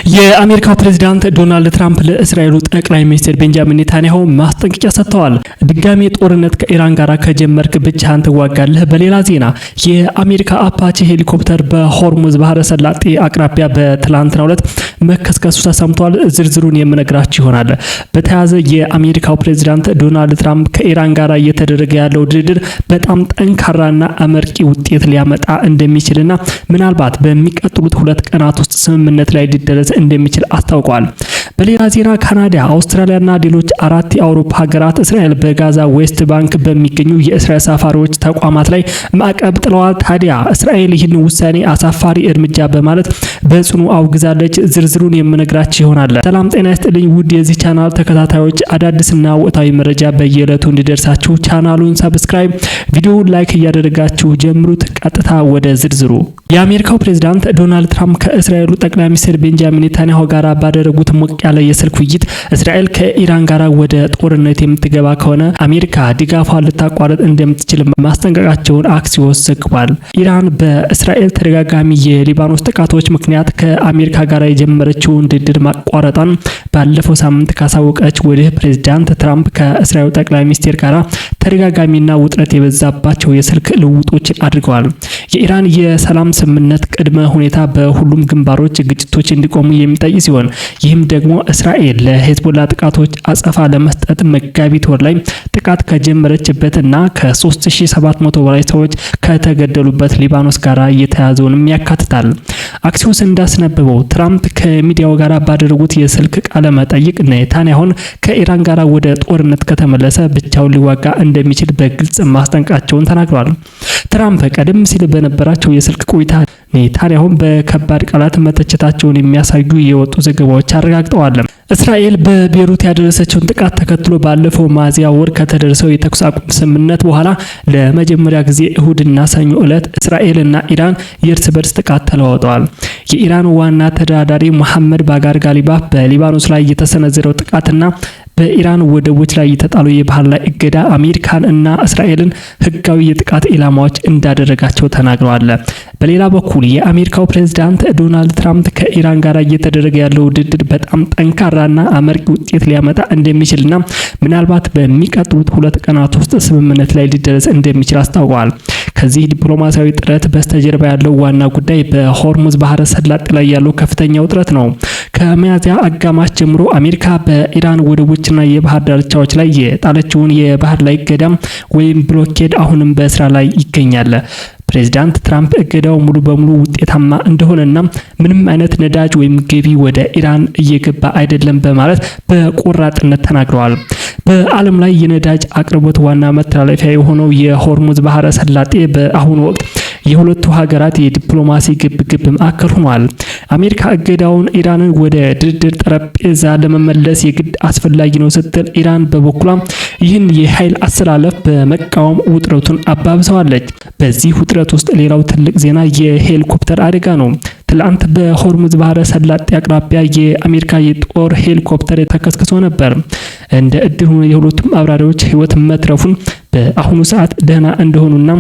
የአሜሪካው ፕሬዝዳንት ዶናልድ ትራምፕ ለእስራኤሉ ጠቅላይ ሚኒስትር ቤንጃሚን ኔታንያሁ ማስጠንቀቂያ ሰጥተዋል። ድጋሚ ጦርነት ከኢራን ጋር ከጀመርክ ብቻህን ትዋጋለህ። በሌላ ዜና የአሜሪካ አፓቼ ሄሊኮፕተር በሆርሙዝ ባህረ ሰላጤ አቅራቢያ በትላንትናው ዕለት መከስከሱ ተሰምቷል። ዝርዝሩን የምነግራችሁ ይሆናል። በተያያዘ የአሜሪካው ፕሬዝዳንት ዶናልድ ትራምፕ ከኢራን ጋር እየተደረገ ያለው ድርድር በጣም ጠንካራና አመርቂ ውጤት ሊያመጣ እንደሚችልና ምናልባት በሚቀጥሉት 2 ቀናት ውስጥ ስምምነት ላይ ሊደረስ እንደሚችል አስታውቀዋል። በሌላ ዜና ካናዳ፣ አውስትራሊያና ሌሎች 4 የአውሮፓ ሀገራት እስራኤል በጋዛ ዌስት ባንክ በሚገኙ የእስራኤል ሰፋሪዎች ተቋማት ላይ ማዕቀብ ጥለዋል። ታዲያ እስራኤል ይህን ውሳኔ አሳፋሪ እርምጃ በማለት በጽኑ አውግዛለች። ዝርዝሩን የምነግራችሁ ይሆናል። ሰላም ጤና ይስጥልኝ ውድ የዚህ ቻናል ተከታታዮች፣ አዳዲስና ወቅታዊ መረጃ በየዕለቱ እንዲደርሳችሁ ቻናሉን ሰብስክራይብ፣ ቪዲዮውን ላይክ እያደረጋችሁ ጀምሩት። ቀጥታ ወደ ዝርዝሩ። የአሜሪካው ፕሬዝዳንት ዶናልድ ትራምፕ ከእስራኤሉ ጠቅላይ ሚኒስትር ቤንጃሚን ኔታንያሁ ጋር ባደረጉት ሞቅ ያለ የስልክ ውይይት እስራኤል ከኢራን ጋር ወደ ጦርነት የምትገባ ከሆነ አሜሪካ ድጋፏን ልታቋርጥ እንደምትችል ማስጠንቀቃቸውን አክሲዮስ ዘግቧል። ኢራን በእስራኤል ተደጋጋሚ የሊባኖስ ጥቃቶች ምክንያት ከአሜሪካ ጋር የጀመረችውን ድርድር ማቋረጧን ባለፈው ሳምንት ካሳወቀች ወዲህ ፕሬዝዳንት ትራምፕ ከእስራኤሉ ጠቅላይ ሚኒስትር ጋር ተደጋጋሚና ውጥረት የበዛባቸው የስልክ ልውውጦችን አድርገዋል። የኢራን የሰላም ስምምነት ቅድመ ሁኔታ በሁሉም ግንባሮች ግጭቶች እንዲቆሙ የሚጠይቅ ሲሆን ይህም ደግሞ እስራኤል ለሄዝቦላ ጥቃቶች አጸፋ ለመስጠት መጋቢት ወር ላይ ጥቃት ከጀመረችበትና ከ3700 በላይ ሰዎች ከተገደሉበት ሊባኖስ ጋር እየተያዘውንም ያካትታል። አክሲዮስ እንዳስነበበው ትራምፕ ከሚዲያው ጋር ባደረጉት የስልክ ቃለ መጠይቅ ኔታንያሁን ከኢራን ጋር ወደ ጦርነት ከተመለሰ ብቻውን ሊዋጋ እንደሚችል በግልጽ ማስጠንቀቃቸውን ተናግረዋል። ትራምፕ ቀደም ሲል በነበራቸው የስልክ ቆይታ ኔታንያሁን በከባድ ቃላት መተቸታቸውን የሚያሳዩ የወጡ ዘገባዎች አረጋግጠዋል። እስራኤል በቤሩት ያደረሰችውን ጥቃት ተከትሎ ባለፈው ሚያዝያ ወር ከተደረሰው የተኩስ አቁም ስምምነት በኋላ ለመጀመሪያ ጊዜ እሁድና ሰኞ ዕለት እስራኤልና ኢራን የእርስ በርስ ጥቃት ተለዋውጠዋል። የኢራን ዋና ተደራዳሪ መሐመድ ባጋር ጋሊባፍ በሊባኖስ ላይ የተሰነዘረው ጥቃትና በኢራን ወደቦች ላይ የተጣለው የባህር ላይ እገዳ አሜሪካን እና እስራኤልን ህጋዊ የጥቃት ኢላማዎች እንዳደረጋቸው ተናግረዋል። በሌላ በኩል የአሜሪካው ፕሬዝዳንት ዶናልድ ትራምፕ ከኢራን ጋር እየተደረገ ያለው ድርድር በጣም ጠንካራና አመርቂ ውጤት ሊያመጣ እንደሚችልና ምናልባት በሚቀጥሉት 2 ቀናት ውስጥ ስምምነት ላይ ሊደረስ እንደሚችል አስታውቀዋል። ከዚህ ዲፕሎማሲያዊ ጥረት በስተጀርባ ያለው ዋና ጉዳይ በሆርሙዝ ባህረ ሰላጤ ላይ ያለው ከፍተኛ ውጥረት ነው። ከሚያዝያ አጋማሽ ጀምሮ አሜሪካ በኢራን ወደቦችና የባህር ዳርቻዎች ላይ የጣለችውን የባህር ላይ እገዳ ወይም ብሎኬድ አሁንም በስራ ላይ ይገኛል። ፕሬዝዳንት ትራምፕ እገዳው ሙሉ በሙሉ ውጤታማ እንደሆነና ምንም አይነት ነዳጅ ወይም ገቢ ወደ ኢራን እየገባ አይደለም በማለት በቆራጥነት ተናግረዋል። በዓለም ላይ የነዳጅ አቅርቦት ዋና መተላለፊያ የሆነው የሆርሙዝ ባህረ ሰላጤ በአሁኑ ወቅት የሁለቱ ሀገራት የዲፕሎማሲ ግብግብ ማዕከል ሆኗል። አሜሪካ እገዳውን ኢራንን ወደ ድርድር ጠረጴዛ ለመመለስ የግድ አስፈላጊ ነው ስትል፣ ኢራን በበኩሏ ይህን የኃይል አሰላለፍ በመቃወም ውጥረቱን አባብሰዋለች። በዚህ ውጥረት ውስጥ ሌላው ትልቅ ዜና የሄሊኮፕተር አደጋ ነው። ትላንት በሆርሙዝ ባህረ ሰላጤ አቅራቢያ የአሜሪካ የጦር ሄሊኮፕተር ተከስክሶ ነበር። እንደ እድል ሆኖ የሁለቱም አብራሪዎች ህይወት መትረፉን በአሁኑ ሰዓት ደህና እንደሆኑና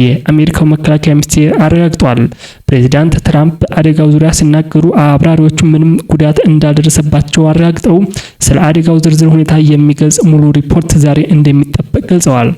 የአሜሪካው መከላከያ ሚኒስቴር አረጋግጧል። ፕሬዝዳንት ትራምፕ አደጋው ዙሪያ ሲናገሩ አብራሪዎቹ ምንም ጉዳት እንዳልደረሰባቸው አረጋግጠው ስለ አደጋው ዝርዝር ሁኔታ የሚገልጽ ሙሉ ሪፖርት ዛሬ እንደሚጠበቅ ገልጸዋል።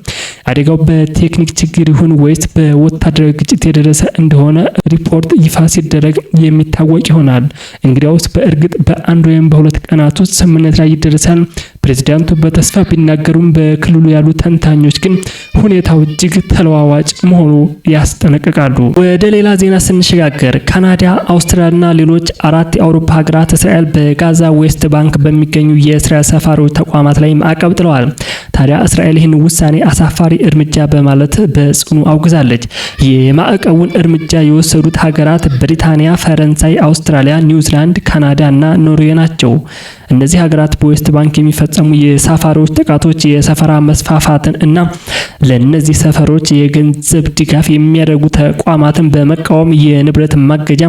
አደጋው በቴክኒክ ችግር ይሁን ወይስ በወታደራዊ ግጭት የደረሰ እንደሆነ ሪፖርት ይፋ ሲደረግ የሚታወቅ ይሆናል። እንግዲያውስ በእርግጥ በ1 ወይም በ2 ቀናት ውስጥ ስምምነት ላይ ይደረሳል ፕሬዝዳንቱ በተስፋ ቢናገሩም በክልሉ ያሉ ተንታኞች ግን ሁኔታው እጅግ ተለዋዋጭ መሆኑ ያስጠነቅቃሉ። ወደ ሌላ ዜና ስንሸጋገር ካናዳ፣ አውስትራሊያና ሌሎች 4 የአውሮፓ ሀገራት እስራኤል በጋዛ ዌስት ባንክ በሚገኙ የእስራኤል ሰፋሪዎች ተቋማት ላይ ማዕቀብ ጥለዋል። ታዲያ እስራኤል ይህን ውሳኔ አሳፋሪ እርምጃ በማለት በጽኑ አውግዛለች። የማዕቀቡን እርምጃ የወሰዱት ሀገራት ብሪታንያ፣ ፈረንሳይ፣ አውስትራሊያ፣ ኒውዚላንድ፣ ካናዳ እና ኖርዌይ ናቸው። እነዚህ ሀገራት በዌስት ባንክ የሚፈጸሙ የሰፋሪዎች ጥቃቶች የሰፈራ መስፋፋትን እና ለነዚህ ሰፈሮች የገንዘብ ድጋፍ የሚያደርጉ ተቋማትን በመቃወም የንብረት ማገጃ፣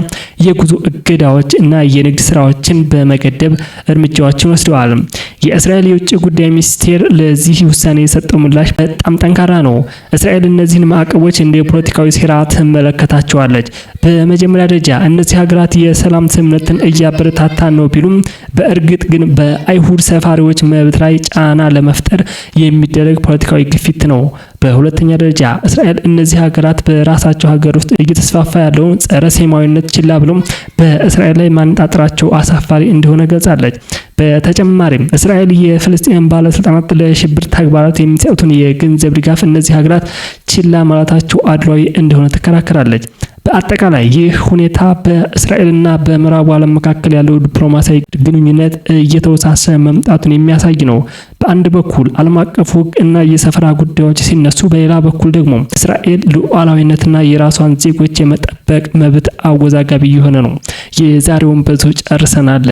የጉዞ እገዳዎች እና የንግድ ስራዎችን በመገደብ እርምጃዎችን ወስደዋል። የእስራኤል የውጭ ጉዳይ ሚኒስቴር ለዚህ ውሳኔ የሰጠው ምላሽ በጣም ጠንካራ ነው። እስራኤል እነዚህን ማዕቀቦች እንደ ፖለቲካዊ ሴራ ትመለከታቸዋለች። በመጀመሪያ ደረጃ እነዚህ ሀገራት የሰላም ስምምነትን እያበረታታን ነው ቢሉም በእርግጥ ግን በአይሁድ ሰፋሪዎች መብት ላይ ጫና ለመፍጠር የሚደረግ ፖለቲካዊ ግፊት ነው። በሁለተኛ ደረጃ እስራኤል እነዚህ ሀገራት በራሳቸው ሀገር ውስጥ እየተስፋፋ ያለውን ጸረ ሴማዊነት ችላ ብለው በእስራኤል ላይ ማነጣጠራቸው አሳፋሪ እንደሆነ ገልጻለች። በተጨማሪም እስራኤል የፍልስጤም ባለስልጣናት ለሽብር ተግባራት የሚሰጡትን የገንዘብ ድጋፍ እነዚህ ሀገራት ችላ ማለታቸው አድሏዊ እንደሆነ ትከራከራለች። በአጠቃላይ ይህ ሁኔታ በእስራኤልና በምዕራቡ ዓለም መካከል ያለው ዲፕሎማሲያዊ ግንኙነት እየተወሳሰበ መምጣቱን የሚያሳይ ነው። በአንድ በኩል ዓለም አቀፍ ሕግ እና የሰፈራ ጉዳዮች ሲነሱ፣ በሌላ በኩል ደግሞ እስራኤል ሉዓላዊነትና የራሷን ዜጎች የመጠበቅ መብት አወዛጋቢ የሆነ ነው። የዛሬውን በዚሁ ጨርሰናል።